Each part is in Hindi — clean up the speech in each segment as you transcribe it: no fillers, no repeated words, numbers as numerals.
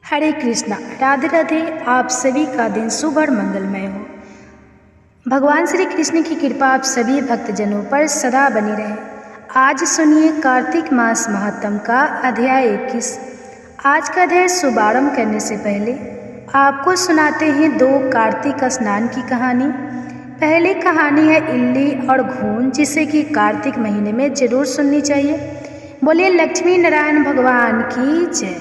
हरे कृष्णा। राधे राधे। आप सभी का दिन शुभ और मंगलमय हो। भगवान श्री कृष्ण की कृपा आप सभी भक्तजनों पर सदा बनी रहे। आज सुनिए कार्तिक मास महात्म का अध्याय 21। आज का अध्याय शुभारंभ करने से पहले आपको सुनाते हैं 2 कार्तिक स्नान की कहानी। पहली कहानी है इल्ली और घून, जिसे कि कार्तिक महीने में जरूर सुननी चाहिए। बोलिए लक्ष्मी नारायण भगवान की जय।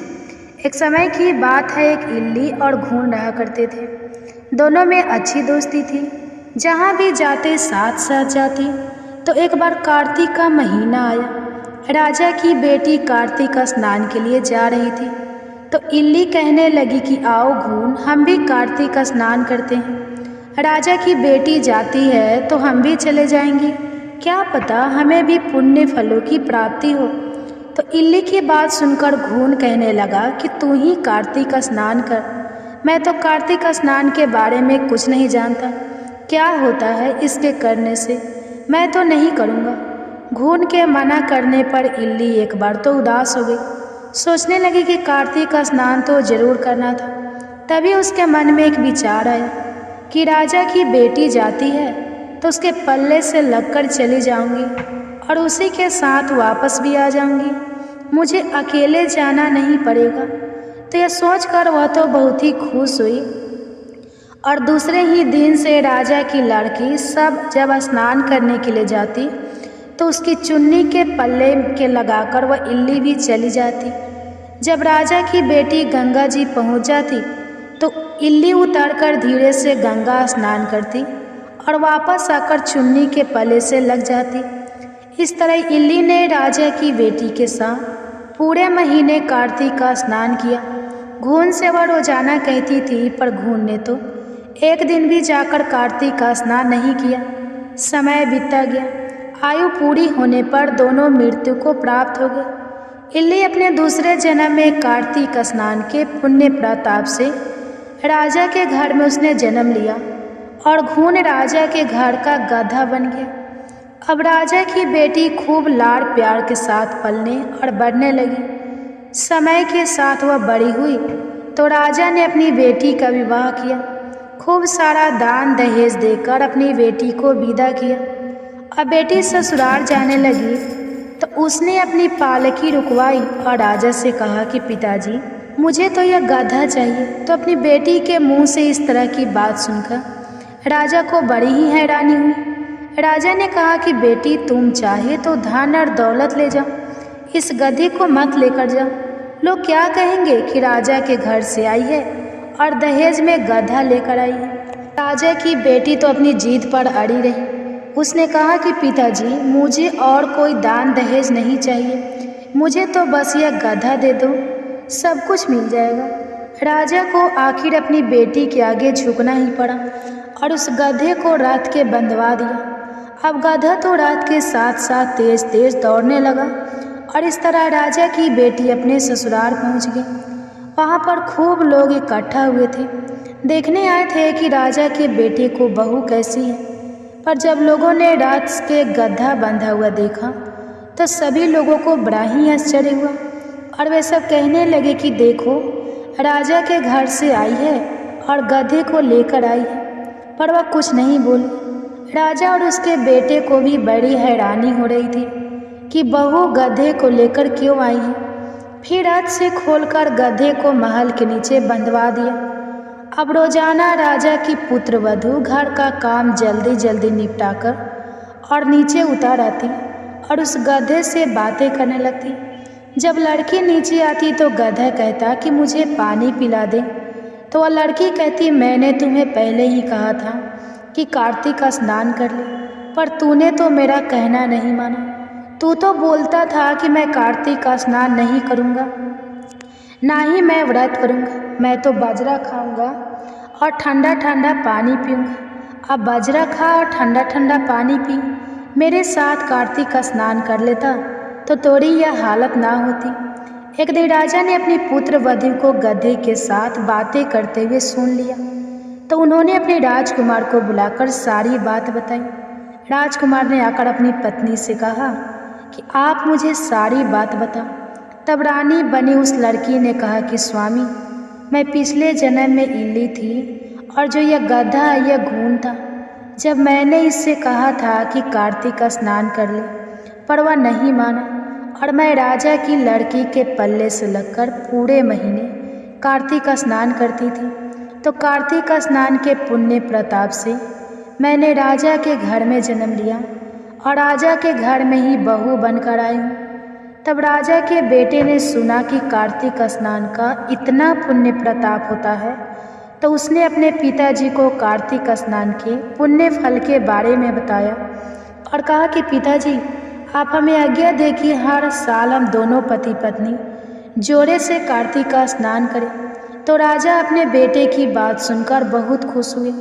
एक समय की बात है, एक इल्ली और घून रहा करते थे। दोनों में अच्छी दोस्ती थी, जहाँ भी जाते साथ साथ जाते। तो एक बार कार्तिक का महीना आया। राजा की बेटी कार्तिक स्नान के लिए जा रही थी। तो इल्ली कहने लगी कि आओ घून, हम भी कार्तिक स्नान करते हैं। राजा की बेटी जाती है तो हम भी चले जाएंगे, क्या पता हमें भी पुण्य फलों की प्राप्ति हो। तो इल्ली की बात सुनकर घून कहने लगा कि तू ही कार्तिक स्नान कर, मैं तो कार्तिक स्नान के बारे में कुछ नहीं जानता, क्या होता है इसके करने से, मैं तो नहीं करूँगा। घून के मना करने पर इल्ली एक बार तो उदास हो गई। सोचने लगी कि कार्तिक स्नान तो जरूर करना था। तभी उसके मन में एक विचार आया कि राजा की बेटी जाती है तो उसके पल्ले से लगकर चली जाऊंगी और उसी के साथ वापस भी आ जाऊंगी, मुझे अकेले जाना नहीं पड़ेगा। तो यह सोचकर वह तो बहुत ही खुश हुई। और दूसरे ही दिन से राजा की लड़की सब जब स्नान करने के लिए जाती तो उसकी चुन्नी के पल्ले के लगाकर वह इल्ली भी चली जाती। जब राजा की बेटी गंगा जी पहुंच जाती तो इल्ली उतरकर धीरे से गंगा स्नान करती और वापस आकर चुन्नी के पल्ले से लग जाती। इस तरह इल्ली ने राजा की बेटी के साथ पूरे महीने कार्तिक का स्नान किया। घून से वह रोजाना कहती थी, पर घून ने तो एक दिन भी जाकर कार्तिक का स्नान नहीं किया। समय बीतता गया। आयु पूरी होने पर दोनों मृत्यु को प्राप्त हो गए। इल्ली अपने दूसरे जन्म में कार्तिक स्नान के पुण्य प्रताप से राजा के घर में उसने जन्म लिया और घून राजा के घर का गधा बन गया। अब राजा की बेटी खूब लाड़ प्यार के साथ पलने और बढ़ने लगी। समय के साथ वह बड़ी हुई तो राजा ने अपनी बेटी का विवाह किया। खूब सारा दान दहेज देकर अपनी बेटी को विदा किया। अब बेटी ससुराल जाने लगी तो उसने अपनी पालकी रुकवाई और राजा से कहा कि पिताजी, मुझे तो यह गधा चाहिए। तो अपनी बेटी के मुंह से इस तरह की बात सुनकर राजा को बड़ी ही हैरानी हुई। राजा ने कहा कि बेटी, तुम चाहे तो धन और दौलत ले जाओ, इस गधे को मत लेकर जाओ। लोग क्या कहेंगे कि राजा के घर से आई है और दहेज में गधा लेकर आई है। राजा की बेटी तो अपनी जीद पर अड़ी रही। उसने कहा कि पिताजी, मुझे और कोई दान दहेज नहीं चाहिए, मुझे तो बस यह गधा दे दो, सब कुछ मिल जाएगा। राजा को आखिर अपनी बेटी के आगे झुकना ही पड़ा और उस गधे को रथ के बंधवा दिया। अब गधा तो रथ के साथ साथ तेज तेज दौड़ने लगा और इस तरह राजा की बेटी अपने ससुराल पहुंच गई। वहां पर खूब लोग इकट्ठा हुए थे, देखने आए थे कि राजा के बेटे को बहू कैसी है। पर जब लोगों ने रथ के गधा बंधा हुआ देखा तो सभी लोगों को बड़ा ही आश्चर्य हुआ और वे सब कहने लगे कि देखो, राजा के घर से आई है और गधे को लेकर आई है। पर वह कुछ नहीं बोली। राजा और उसके बेटे को भी बड़ी हैरानी हो रही थी कि बहू गधे को लेकर क्यों आई है। फिर रथ से खोलकर गधे को महल के नीचे बंधवा दिया। अब रोजाना राजा की पुत्र वधू घर का काम जल्दी जल्दी निपटाकर और नीचे उतर आती और उस गधे से बातें करने लगती। जब लड़की नीचे आती तो गधा कहता कि मुझे पानी पिला दे। तो वह लड़की कहती, मैंने तुम्हें पहले ही कहा था कि कार्तिक का स्नान कर ले, पर तूने तो मेरा कहना नहीं माना। तू तो बोलता था कि मैं कार्तिक का स्नान नहीं करूँगा, ना ही मैं व्रत करूँगा, मैं तो बाजरा खाऊंगा और ठंडा ठंडा पानी पीऊँगा। अब बाजरा खा और ठंडा ठंडा पानी पी, मेरे साथ कार्तिक का स्नान कर लेता तो थोड़ी यह हालत ना होती। एक दिन राजा ने अपनी पुत्र वधू को गधे के साथ बातें करते हुए सुन लिया तो उन्होंने अपने राजकुमार को बुलाकर सारी बात बताई। राजकुमार ने आकर अपनी पत्नी से कहा कि आप मुझे सारी बात बताओ। तब रानी बनी उस लड़की ने कहा कि स्वामी, मैं पिछले जन्म में इल्ली थी और जो यह गधा यह घून था। जब मैंने इससे कहा था कि कार्तिक का स्नान कर ले, पर वह नहीं माना और मैं राजा की लड़की के पल्ले से लगकर पूरे महीने कार्तिक का स्नान करती थी। तो कार्तिक का स्नान के पुण्य प्रताप से मैंने राजा के घर में जन्म लिया और राजा के घर में ही बहू बनकर आई हूँ। तब राजा के बेटे ने सुना कि कार्तिक स्नान का इतना पुण्य प्रताप होता है, तो उसने अपने पिताजी को कार्तिक स्नान के पुण्य फल के बारे में बताया और कहा कि पिताजी, आप हमें आज्ञा दें कि हर साल हम दोनों पति पत्नी जोड़े से कार्तिक का स्नान करें। तो राजा अपने बेटे की बात सुनकर बहुत खुश हुए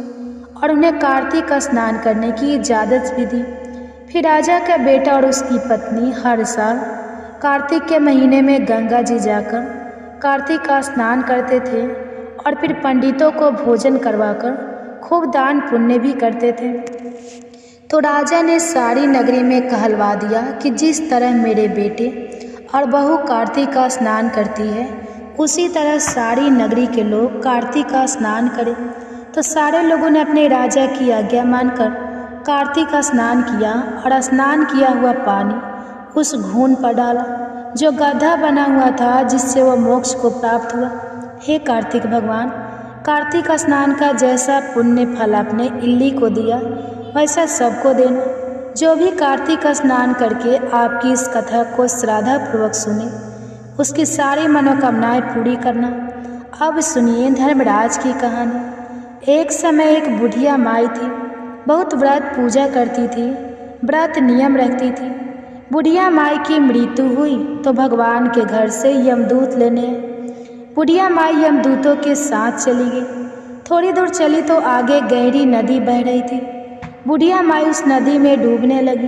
और उन्हें कार्तिक का स्नान करने की इजाज़त भी दी। फिर राजा का बेटा और उसकी पत्नी हर साल कार्तिक के महीने में गंगा जी जाकर कार्तिक का स्नान करते थे और फिर पंडितों को भोजन करवाकर खूब दान पुण्य भी करते थे। तो राजा ने सारी नगरी में कहलवा दिया कि जिस तरह मेरे बेटे और बहू कार्तिक का स्नान करती है, उसी तरह सारी नगरी के लोग कार्तिक का स्नान करें। तो सारे लोगों ने अपने राजा की आज्ञा मानकर कार्तिक का स्नान किया और स्नान किया हुआ पानी उस घून पर डाला जो गधा बना हुआ था, जिससे वह मोक्ष को प्राप्त हुआ। हे कार्तिक भगवान, कार्तिक स्नान का जैसा पुण्य फल आपने इल्ली को दिया, वैसा सबको देना। जो भी कार्तिक स्नान करके आपकी इस कथा को श्रद्धापूर्वक सुने, उसकी सारी मनोकामनाएं पूरी करना। अब सुनिए धर्मराज की कहानी। एक समय एक बुढ़िया माई थी, बहुत व्रत पूजा करती थी, व्रत नियम रखती थी। बुढ़िया माई की मृत्यु हुई तो भगवान के घर से यमदूत लेने बुढ़िया माई यमदूतों के साथ चली गई। थोड़ी दूर चली तो आगे गहरी नदी बह रही थी। बुढ़िया माई उस नदी में डूबने लगी।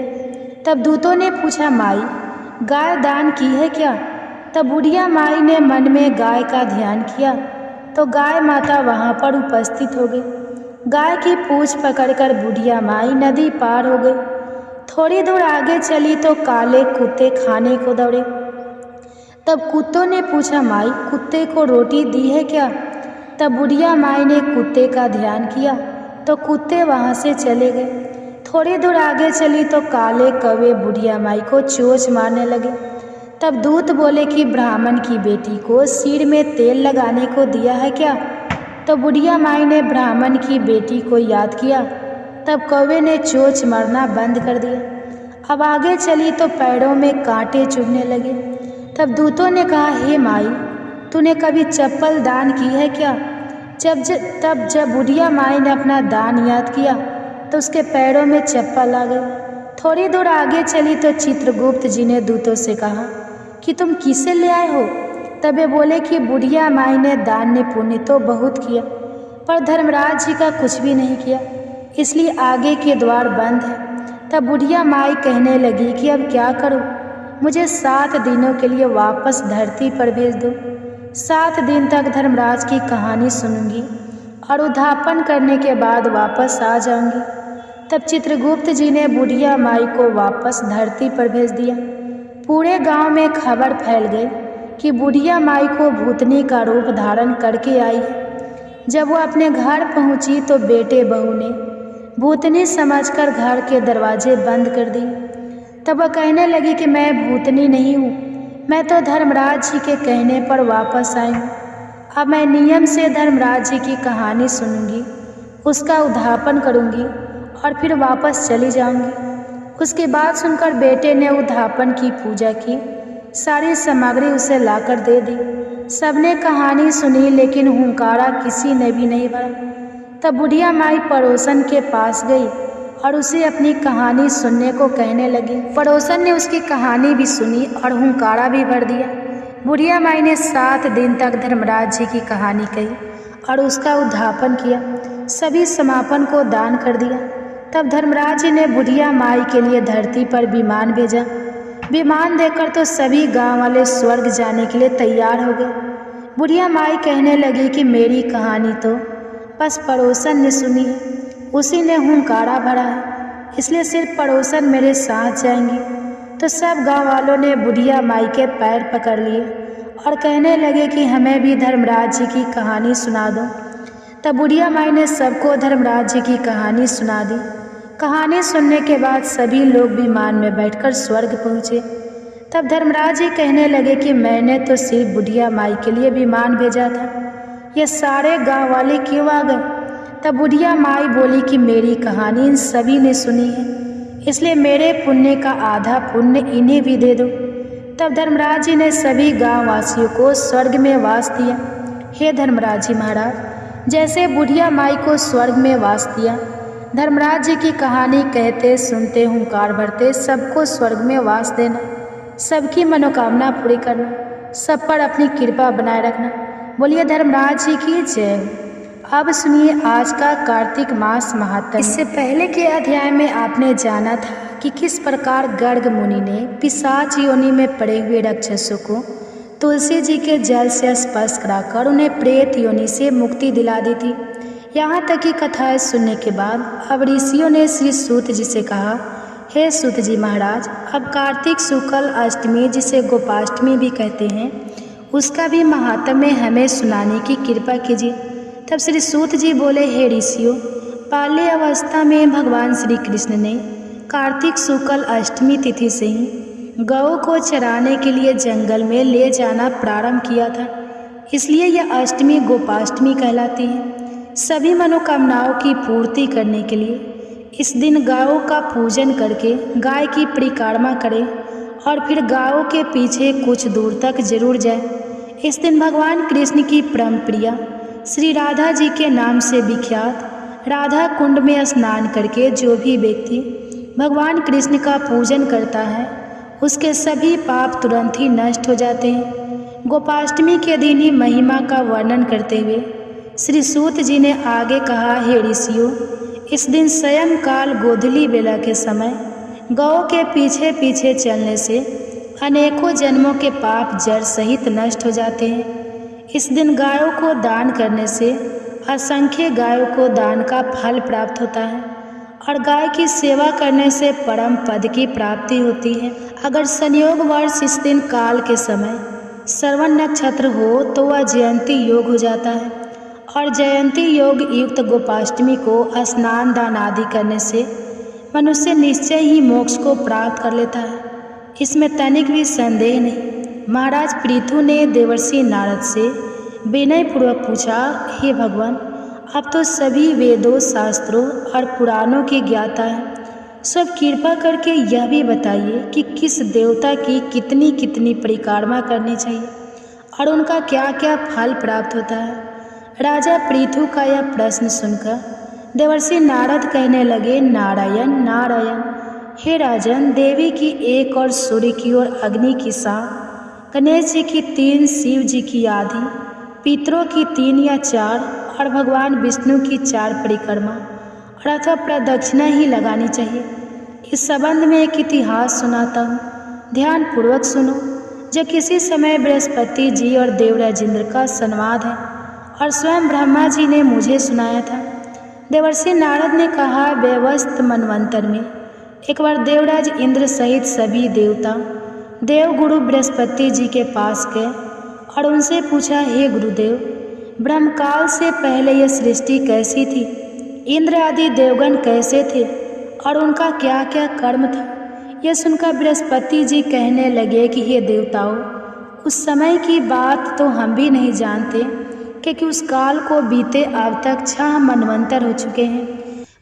तब दूतों ने पूछा, माई, गाय दान की है क्या? तब बुढ़िया माई ने मन में गाय का ध्यान किया तो गाय माता वहाँ पर उपस्थित हो गई। गाय की पूंछ पकड़कर बुढ़िया माई नदी पार हो गई। थोड़ी दूर आगे चली तो काले कुत्ते खाने को दौड़े। तब कुत्तों ने पूछा, माई, कुत्ते को रोटी दी है क्या? तब बुढ़िया माई ने कुत्ते का ध्यान किया तो कुत्ते वहाँ से चले गए। थोड़ी दूर आगे चली तो काले कौवे बुढ़िया माई को चोंच मारने लगे। तब दूत बोले कि ब्राह्मण की बेटी को सिर में तेल लगाने को दिया है क्या? तो बुढ़िया माई ने ब्राह्मण की बेटी को याद किया। तब कौवे ने चोंच मारना बंद कर दिया। अब आगे चली तो पैरों में कांटे चुभने लगे। तब दूतों ने कहा, हे माई, तूने कभी चप्पल दान की है क्या? जब बुढ़िया माई ने अपना दान याद किया तो उसके पैरों में चप्पल आ गई। थोड़ी दूर आगे चली तो चित्रगुप्त जी ने दूतों से कहा कि तुम किसे ले आए हो? तब वे बोले कि बुढ़िया माई ने दान ने पुण्य तो बहुत किया, पर धर्मराज जी का कुछ भी नहीं किया, इसलिए आगे के द्वार बंद है। तब बुढ़िया माई कहने लगी कि अब क्या करूं? मुझे 7 दिनों के लिए वापस धरती पर भेज दो। 7 दिन तक धर्मराज की कहानी सुनूंगी और उद्धापन करने के बाद वापस आ जाऊंगी। तब चित्रगुप्त जी ने बुढ़िया माई को वापस धरती पर भेज दिया। पूरे गांव में खबर फैल गई कि बुढ़िया माई को भूतनी का रूप धारण करके आई है। जब वो अपने घर पहुंची तो बेटे बहू ने भूतनी समझकर घर के दरवाजे बंद कर दिए। तब वह कहने लगी कि मैं भूतनी नहीं हूँ, मैं तो धर्मराज जी के कहने पर वापस आई हूँ। अब मैं नियम से धर्मराज जी की कहानी सुनूंगी, उसका उद्धापन करूंगी और फिर वापस चली जाऊंगी। उसकी बात सुनकर बेटे ने उद्धापन की पूजा की, सारी सामग्री उसे लाकर दे दी। सबने कहानी सुनी लेकिन हुंकारा किसी ने भी नहीं भरा। तब बुढ़िया माई पड़ोसन के पास गई और उसे अपनी कहानी सुनने को कहने लगी। पड़ोसन ने उसकी कहानी भी सुनी और हुंकारा भी भर दिया। बुढ़िया माई ने 7 दिन तक धर्मराज जी की कहानी कही और उसका उद्धापन किया, सभी समापन को दान कर दिया। तब धर्मराज जी ने बुढ़िया माई के लिए धरती पर विमान भेजा। विमान देखकर तो सभी गांव वाले स्वर्ग जाने के लिए तैयार हो गए। बुढ़िया माई कहने लगी कि मेरी कहानी तो बस पड़ोसन ने सुनी है, उसी ने हुंकारा भरा है, इसलिए सिर्फ पड़ोसन मेरे साथ जाएंगे। तो सब गांव वालों ने बुढ़िया माई के पैर पकड़ लिए और कहने लगे कि हमें भी धर्मराज जी की कहानी सुना दो। तब बुढ़िया माई ने सबको धर्मराज जी की कहानी सुना दी। कहानी सुनने के बाद सभी लोग विमान में बैठकर स्वर्ग पहुँचे। तब धर्मराज जी कहने लगे कि मैंने तो सिर्फ बुढ़िया माई के लिए विमान भेजा था, ये सारे गांव वाले क्यों आ गए? तब बुढ़िया माई बोली कि मेरी कहानी इन सभी ने सुनी है, इसलिए मेरे पुण्य का आधा पुण्य इन्हें भी दे दो। तब धर्मराज जी ने सभी गांव वासियों को स्वर्ग में वास दिया। हे धर्मराज जी महाराज, जैसे बुढ़िया माई को स्वर्ग में वास दिया, धर्मराज जी की कहानी कहते सुनते हुंकार भरते सबको स्वर्ग में वास देना, सबकी मनोकामना पूरी करना, सब पर अपनी कृपा बनाए रखना। बोलिए धर्मराज जी की जय। अब सुनिए आज का कार्तिक मास महात्म्य। इससे पहले के अध्याय में आपने जाना था कि किस प्रकार गर्ग मुनि ने पिशाच योनि में पड़े हुए राक्षसों को तुलसी जी के जल से स्पर्श कराकर उन्हें प्रेत योनि से मुक्ति दिला दी थी। यहाँ तक की कथाएं सुनने के बाद अब ऋषियों ने श्री सूत जी से कहा, हे सूत जी महाराज, अब कार्तिक शुक्ल अष्टमी जिसे गोपाष्टमी भी कहते हैं, उसका भी महात्म्य हमें सुनाने की कृपा कीजिए। तब श्री सूत जी बोले, हे ऋषियों, बाल्य अवस्था में भगवान श्री कृष्ण ने कार्तिक शुक्ल अष्टमी तिथि से ही गौ को चराने के लिए जंगल में ले जाना प्रारंभ किया था, इसलिए यह अष्टमी गोपाष्टमी कहलाती है। सभी मनोकामनाओं की पूर्ति करने के लिए इस दिन गायों का पूजन करके गाय की परिक्रमा करें और फिर गायों के पीछे कुछ दूर तक जरूर जाए। इस दिन भगवान कृष्ण की परम प्रिया श्री राधा जी के नाम से विख्यात राधा कुंड में स्नान करके जो भी व्यक्ति भगवान कृष्ण का पूजन करता है, उसके सभी पाप तुरंत ही नष्ट हो जाते हैं। गोपाष्टमी के दिन ही महिमा का वर्णन करते हुए श्री सूत जी ने आगे कहा, हे ऋषियों, इस दिन सायंकाल गोधूली बेला के समय गौ के पीछे पीछे चलने से अनेकों जन्मों के पाप जड़ सहित नष्ट हो जाते हैं। इस दिन गायों को दान करने से असंख्य गायों को दान का फल प्राप्त होता है और गाय की सेवा करने से परम पद की प्राप्ति होती है। अगर संयोग वर्ष इस दिन काल के समय श्रवण नक्षत्र हो तो वह जयंती योग हो जाता है और जयंती योग युक्त गोपाष्टमी को स्नान दान आदि करने से मनुष्य निश्चय ही मोक्ष को प्राप्त कर लेता है, इसमें तनिक भी संदेह नहीं। महाराज पृथु ने देवर्षि नारद से विनयपूर्वक पूछा, हे भगवान, आप तो सभी वेदों शास्त्रों और पुराणों के ज्ञाता हैं, सब कृपा करके यह भी बताइए कि किस देवता की कितनी कितनी परिक्रमा करनी चाहिए और उनका क्या क्या फल प्राप्त होता है। राजा पृथु का यह प्रश्न सुनकर देवर्षि नारद कहने लगे, नारायण नारायण, हे राजन, देवी की एक और सूर्य की ओर अग्नि की 7, गणेश जी की 3, शिव जी की आधी, पितरों की 3 या 4 और भगवान विष्णु की 4 परिक्रमा और अथवा प्रदक्षिणा ही लगानी चाहिए। इस संबंध में एक इतिहास सुनाता हूँ, ध्यान पूर्वक सुनो। जो किसी समय बृहस्पति जी और देवराज इंद्र का संवाद है और स्वयं ब्रह्मा जी ने मुझे सुनाया था। देवर्षि नारद ने कहा, व्यवस्थ मनवंतर में एक बार देवराज इंद्र सहित सभी देवता देवगुरु बृहस्पति जी के पास गए और उनसे पूछा, हे गुरुदेव, ब्रह्मकाल से पहले यह सृष्टि कैसी थी, इंद्र आदि देवगण कैसे थे और उनका क्या क्या कर्म था। यह सुनकर बृहस्पति जी कहने लगे कि हे देवताओं, उस समय की बात तो हम भी नहीं जानते, क्योंकि उस काल को बीते अब तक 6 मनवंतर हो चुके हैं,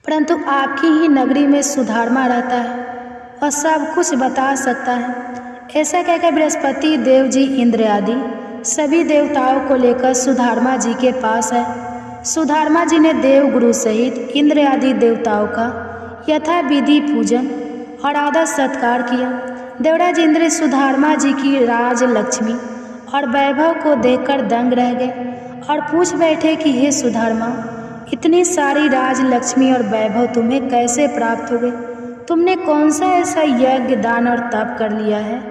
परंतु आपकी ही नगरी में सुधारमा रहता है और सब कुछ बता सकता है। ऐसा कहकर बृहस्पति देव जी इंद्र आदि सभी देवताओं को लेकर सुधारमा जी के पास है। सुधारमा जी ने देव गुरु सहित इंद्र आदि देवताओं का यथा विधि पूजन और आदर सत्कार किया। देवराज इंद्र सुधारमा जी की राज लक्ष्मी और वैभव को देखकर दंग रह गए और पूछ बैठे कि हे सुधारमा, इतनी सारी राज लक्ष्मी और वैभव तुम्हें कैसे प्राप्त हो गए? तुमने कौन सा ऐसा यज्ञ दान और तप कर लिया है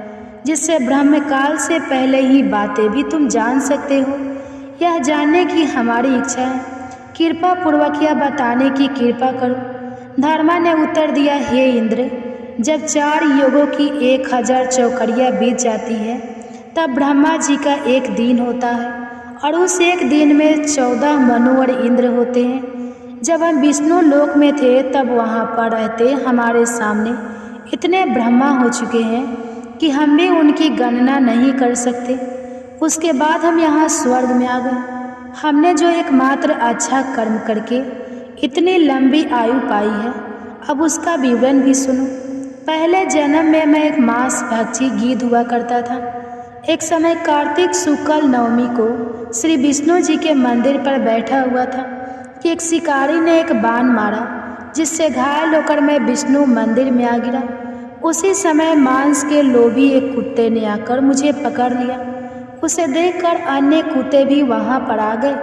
जिससे ब्रह्मकाल से पहले ही बातें भी तुम जान सकते हो? यह जानने की हमारी इच्छा है, कृपा पूर्वक यह बताने की कृपा करो। धर्मा ने उत्तर दिया, हे इंद्र, जब 4 युगों की 1000 चौकड़ियाँ बीत जाती है तब ब्रह्मा जी का एक दिन होता है और उस एक दिन में 14 मनु और इंद्र होते हैं। जब हम विष्णु लोक में थे तब वहाँ पर रहते हमारे सामने इतने ब्रह्मा हो चुके हैं कि हम भी उनकी गणना नहीं कर सकते। उसके बाद हम यहाँ स्वर्ग में आ गए। हमने जो एकमात्र अच्छा कर्म करके इतनी लंबी आयु पाई है, अब उसका विवरण भी सुनो। पहले जन्म में मैं एक मांस भक्षी गिद्ध हुआ करता था। एक समय कार्तिक शुक्ल नवमी को श्री विष्णु जी के मंदिर पर बैठा हुआ था कि एक शिकारी ने एक बाण मारा, जिससे घायल होकर मैं विष्णु मंदिर में आ गिरा। उसी समय मांस के लोभी एक कुत्ते ने आकर मुझे पकड़ लिया। उसे देखकर अन्य कुत्ते भी वहां पर आ गए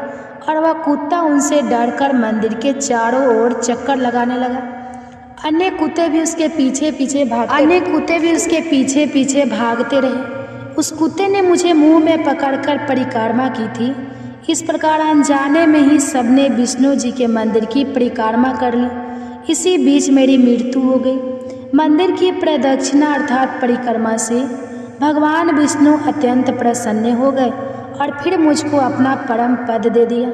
और वह कुत्ता उनसे डरकर मंदिर के चारों ओर चक्कर लगाने लगा। अन्य कुत्ते भी उसके पीछे पीछे भागते रहे। उस कुत्ते ने मुझे मुंह में पकड़कर परिक्रमा की थी। इस प्रकार अनजाने में ही सबने विष्णु जी के मंदिर की परिक्रमा कर ली। इसी बीच मेरी मृत्यु हो गई। मंदिर की प्रदक्षिणा अर्थात परिक्रमा से भगवान विष्णु अत्यंत प्रसन्न हो गए और फिर मुझको अपना परम पद दे दिया।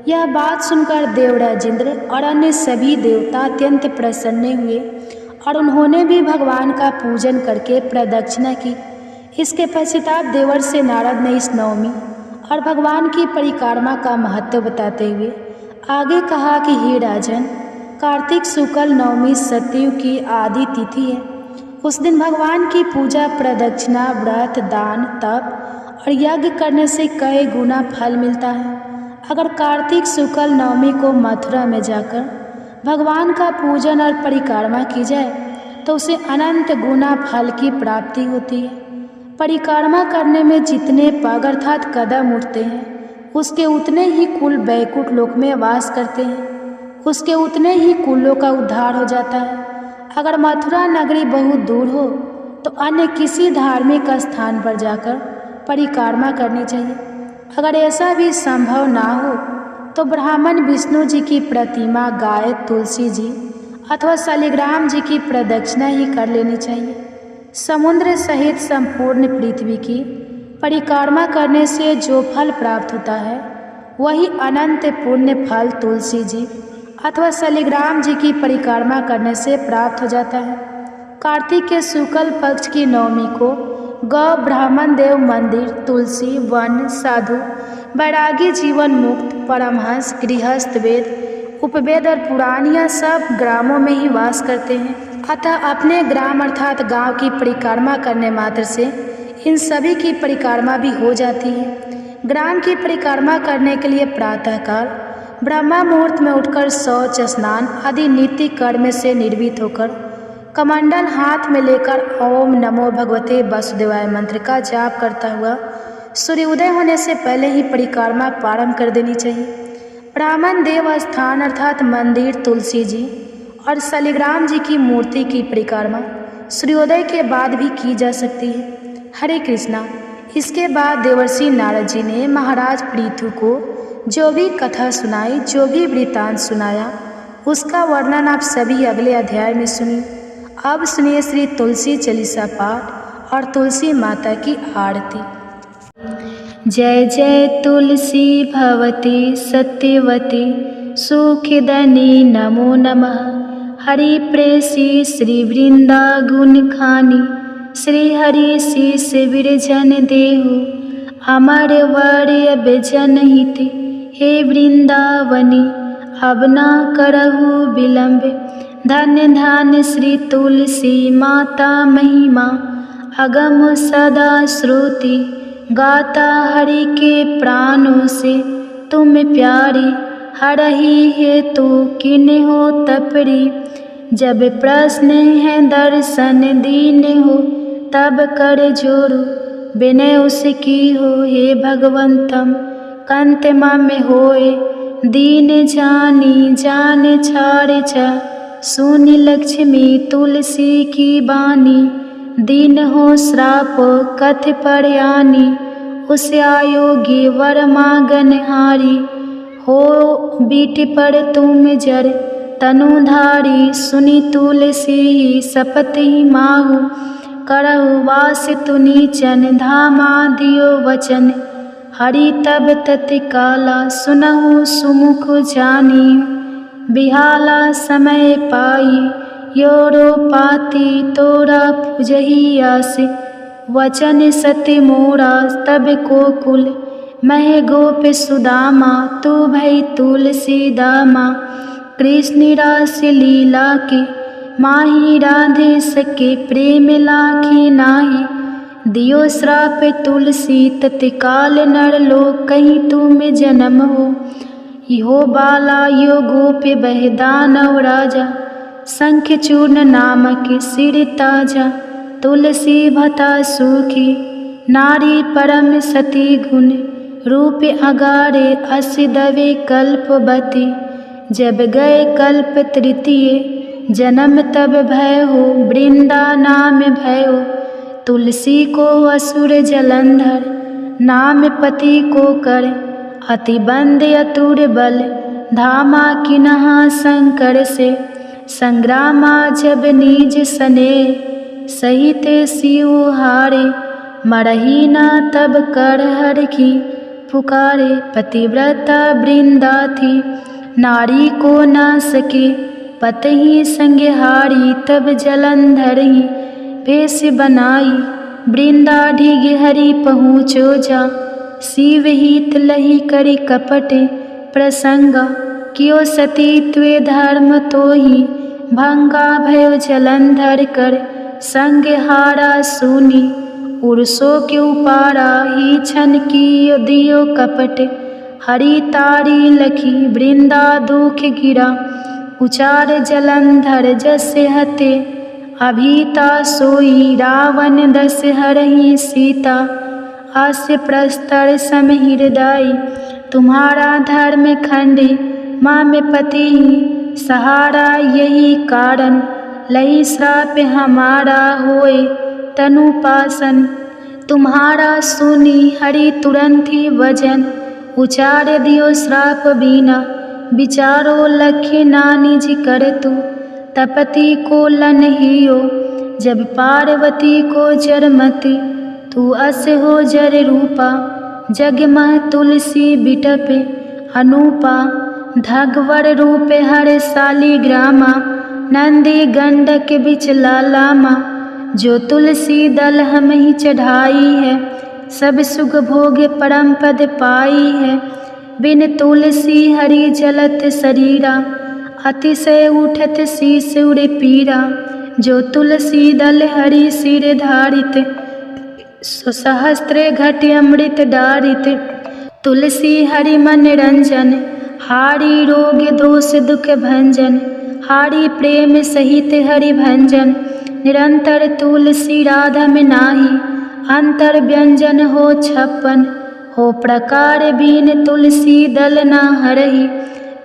यह बात सुनकर देवराज इंद्र और अन्य सभी देवता अत्यंत प्रसन्न हुए और उन्होंने भी भगवान का पूजन करके प्रदक्षिणा की। इसके पश्चात देवर्षि नारद ने इस नवमी और भगवान की परिक्रमा का महत्व बताते हुए आगे कहा कि हे राजन, कार्तिक शुक्ल नवमी सतयुग की आदि तिथि है। उस दिन भगवान की पूजा, प्रदक्षिणा, व्रत, दान, तप और यज्ञ करने से कई गुना फल मिलता है। अगर कार्तिक शुक्ल नवमी को मथुरा में जाकर भगवान का पूजन और परिक्रमा की जाए तो उसे अनंत गुना फल की प्राप्ति होती है। परिक्रमा करने में जितने पग अर्थात कदम उठते हैं, उसके उतने ही कुल वैकुंठ लोक में वास करते हैं, उसके उतने ही कुलों का उद्धार हो जाता है। अगर मथुरा नगरी बहुत दूर हो तो अन्य किसी धार्मिक स्थान पर जाकर परिक्रमा करनी चाहिए। अगर ऐसा भी संभव ना हो तो ब्राह्मण विष्णु जी की प्रतिमा, गाय, तुलसी जी अथवा शालिग्राम जी की प्रदक्षिणा ही कर लेनी चाहिए। समुद्र सहित संपूर्ण पृथ्वी की परिक्रमा करने से जो फल प्राप्त होता है वही अनंत पुण्य फल तुलसी जी अथवा शालिग्राम जी की परिक्रमा करने से प्राप्त हो जाता है। कार्तिक के शुक्ल पक्ष की नवमी को गौ, ब्राह्मण, देव, मंदिर, तुलसी, वन, साधु, वैरागी, जीवन मुक्त, परमहंस, गृहस्थ, वेद, उपवेद और पुराण यह सब ग्रामों में ही वास करते हैं। अतः अपने ग्राम अर्थात गांव की परिक्रमा करने मात्र से इन सभी की परिक्रमा भी हो जाती है। ग्राम की परिक्रमा करने के लिए प्रातःकाल ब्रह्मा मुहूर्त में उठकर शौच, स्नान आदि नित्य कर्म से निर्भीत होकर कमंडल हाथ में लेकर ओम नमो भगवते वासुदेवाय मंत्र का जाप करता हुआ सूर्योदय होने से पहले ही परिक्रमा प्रारंभ कर देनी चाहिए। ब्राह्मण देव स्थान अर्थात मंदिर, तुलसी जी और शालिग्राम जी की मूर्ति की परिक्रमा सूर्योदय के बाद भी की जा सकती है। हरे कृष्णा। इसके बाद देवर्षि नारद जी ने महाराज पृथु को जो भी कथा सुनाई, जो भी वृत्तांत सुनाया, उसका वर्णन आप सभी अगले अध्याय में सुनिए। अब सुनिए श्री तुलसी चालीसा पाठ और तुलसी माता की आरती। जय जय तुलसी भवती सत्यवती सुखदनी नमो नमः। हरि प्रेसी श्री वृंदा गुण खानी, श्री हरि शीस विरजन देहु, अमर वर्य बेजन हित, हे वृंदावनी अब ना करहु विलंब। धन्य धन्य श्री तुलसी माता महिमा, अगम सदा श्रुति, गाता हरि के प्राणों से तुम प्यारी। हरहि हेतु किन्हो तपरी, जब प्रश्न है दर्शन दीन हो, तब कर जोरु विनय उसकी हो। हे भगवंतम कंत मम होए, दीन जानी जान छाड़ जा, सुनि लक्ष्मी तुलसी की बानी। दीन हो श्राप कथ पर आनी, उस आयोगी वर मांगन हारी। हो बीट पर तुम जर तनुधारी, सुनी तुलसी शपथ ही माहू। करहु वास तुनि चन धामा दियो वचन। हरि तब तत्काला सुनहु सुमुख जानी। बिहाला समय पाई योरो पाती तोरा पुजहि आस। वचन सत्य मोरा तब कोकुल मह गोप सुदामा। तू भई तुलसी दामा कृष्ण रास लीला के। माही राधे सके प्रेम लाखी नाही। दियो श्राप तुलसी तत्काल नर लोक कहीं तुम जन्म हो। यो बाला यो गोप बह दानव राजा। शंख चूर्ण नामक सिर ताजा। तुलसी भता सुखी नारी परम सती गुण। रूप अगारे अस दवे कल्पवती। जब गए कल्प तृतीय जन्म तब भय हो। वृंदा नाम भयो तुलसी को असुर जलंधर। नाम पति को कर अति बंद अतुर बल। धामा किन्हा शंकर से संग्रामा जब निज सने। सहित शिव हारे मरही ना तब कर हर की पुकारे। पतिव्रता वृंदा थी नारी को ना सके पतहि संग हारी। तब जलंधर ही भेष बनाई वृंदा ढिग हरि पहुँचो जा। शिव हित लही करी कपट प्रसंगा। कियो सती त्वे धर्म तो ही भंगा भयो जलंधर कर संग हारा सुनी। उर्सो के उपारा ही छन की दियो कपट। हरि तारी लखी वृंदा दुख गिरा। उचार जलंधर जसे हते अभीता सोई। रावण दस हरहि सीता हास्य प्रस्तर सम हृदय। तुम्हारा धर्म खंडे माँ में पति सहारा। यही कारण लही श्राप हमारा होए तनु पासन। तुम्हारा सुनी हरि तुरंत ही वजन। उचार दियो श्राप बीना विचारो लखे नानी जी कर तू। तपति को लन हियो जब पार्वती को जरमति। तू अस हो जर रूपा जग मह तुलसी बिटपे अनूपा। धगवर रूप हर शालिग्रामा नंदी गंडक बिच लालामा। जो तुलसी दल हम ही चढ़ाई है सब सुख भोग परम पद पाई है। बिन तुलसी हरि जलत शरीरा अतिशय उठत शीस उड़े पीरा। जो तुलसी दल हरि सिर धारित सहस्त्र घट अमृत डारित। तुलसी हरि मन रंजन हारी रोग दोष दुख भंजन। हारी प्रेम सहित हरि भंजन। निरंतर तुलसी राधा में नाही। अंतर व्यंजन हो छप्पन हो प्रकार। बीन तुलसी दल ना हरहि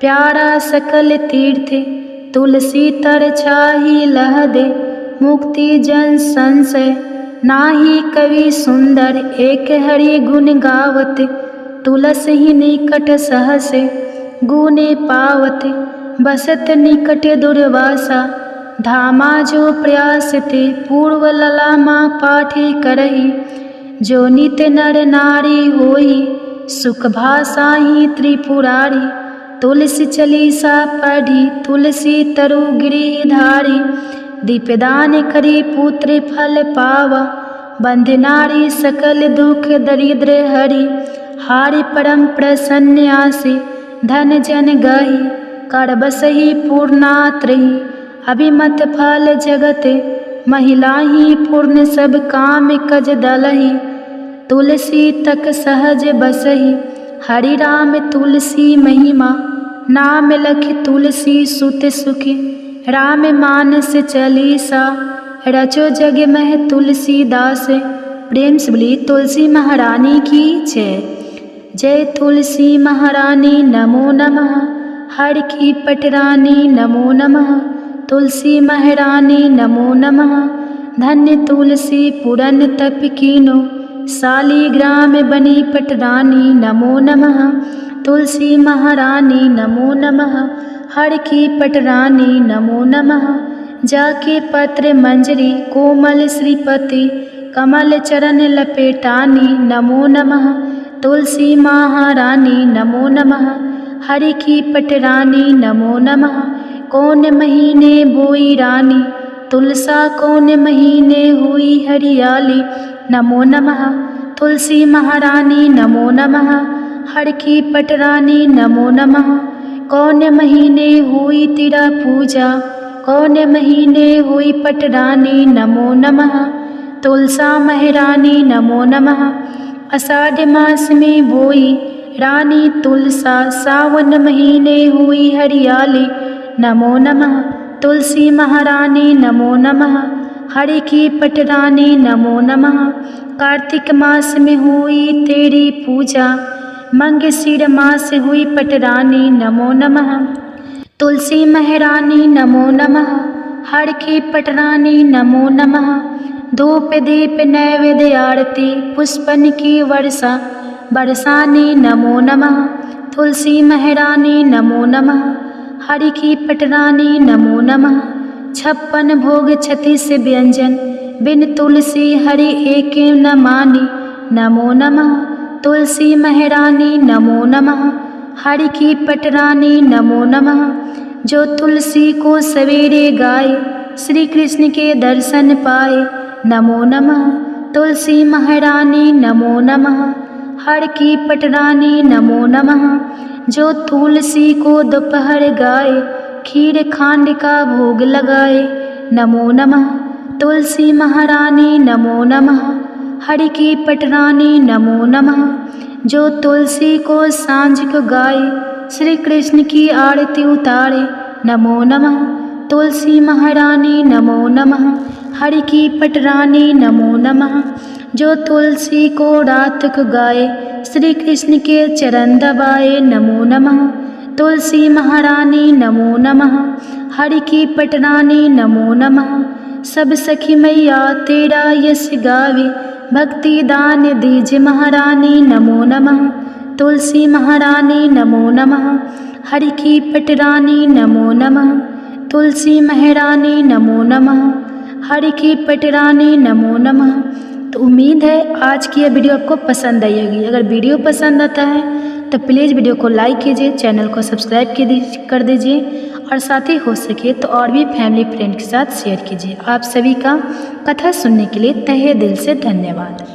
प्यारा सकल तीर्थ। तुलसी तर छाही लह दे मुक्ति जन संशय। नाही कवि सुंदर एक हरि गुण गावत। तुलसी ही निकट सहस गुने पावत। बसत निकट दुर्वासा धामा। जो प्रयास ते पूर्व ललामा पाठी करही। जो नित नर नारी होई सुख भाषा ही त्रिपुरारी। तुलसी चलीसा पढ़ी तुलसी तरु गिरिधारी। दीपदान करी पुत्र फल पावा। बंध नारी सकल दुख दरिद्र हरि। हारि परम प्रसन्न आसे धन जन गही। कर बसही पूर्णात्रही अभिमत फल जगत। महिला ही पूर्ण सब काम कज दलही। तुलसी तक सहज बसही हरि राम तुलसी महिमा। नाम लखि तुलसी सुत सुखी राम मानस चालीसा। रचो जग मह तुलसी दास। प्रेम से बोली तुलसी महारानी की जय। जय तुलसी महारानी नमो नमः। हर की पटरानी नमो नमः। तुलसी महारानी नमो नमः। धन्य तुलसी पुरन तप कीनो। शालिग्राम बनी पटरानी नमो नमः। तुलसी महारानी नमो नमः। हर की पटरानी नमो नमः। जाके पत्र मंजरी कोमल श्रीपति कमल चरण लपेटानी नमो नमः। तुलसी महारानी नमो नमः। हरि की पटरानी नमो नमः। कौन महीने बोई रानी तुलसा कौन महीने हुई हरियाली नमो नमः। तुलसी महारानी नमो नमः। हर की पटरानी नमो नमः। कौन महीने हुई तेरा पूजा कौन महीने हुई पटरानी नमो नमः। तुलसा महारानी नमो नमः। आषाढ़ मास में बोई रानी तुलसा सावन महीने हुई हरियाली नमो नमः। तुलसी महारानी नमो नमः। हरि की पटरानी नमो नमः। कार्तिक मास में हुई तेरी पूजा मंगशीर मास हुई पटरानी नमो नमः। तुलसी महारानी नमो नमः। हर की पटरानी नमो नमः। धूप दीप नैवेद्य आरती पुष्पन की वर्षा बरसानी नमो नमः। तुलसी महारानी नमो नमः। हरि की पटरानी नमो नमः। 56 भोग 36 व्यंजन बिन तुलसी हरि एक न मानी नमो नमः। तुलसी महारानी नमो नमः। हरि की पटरानी नमो नमः। जो तुलसी को सवेरे गाए श्री कृष्ण के दर्शन पाए नमो नमः। तुलसी महारानी नमो नमः। हर की पटरानी नमो नमः। जो तुलसी को दोपहर गाए खीर खांड का भोग लगाए नमो नमः। तुलसी महारानी नमो नमः। हरि की पटरानी नमो नमः। जो तुलसी को सांझ को गाए श्री कृष्ण की आरती उतारे नमो नमः। तुलसी महारानी नमो नमः। हरि की पटरानी नमो नमः। जो तुलसी को रात को गाए श्री कृष्ण के चरण दबाए नमो नमः। तुलसी महारानी नमो नमः। हरि की पटरानी नमो नमः। सब सखी मैया तेरा यश गावे भक्ति दान दीज महारानी नमो नमः। तुलसी महारानी नमो नमः। हरि की पटरानी नमो नमः। तुलसी महारानी नमो नमः। हरि की पटरानी नमो नमः। तो उम्मीद है आज की यह वीडियो आपको पसंद आई होगी। अगर वीडियो पसंद आता है तो प्लीज़ वीडियो को लाइक कीजिए, चैनल को सब्सक्राइब कर दीजिए और साथ ही हो सके तो और भी फैमिली फ्रेंड के साथ शेयर कीजिए। आप सभी का कथा सुनने के लिए तहे दिल से धन्यवाद।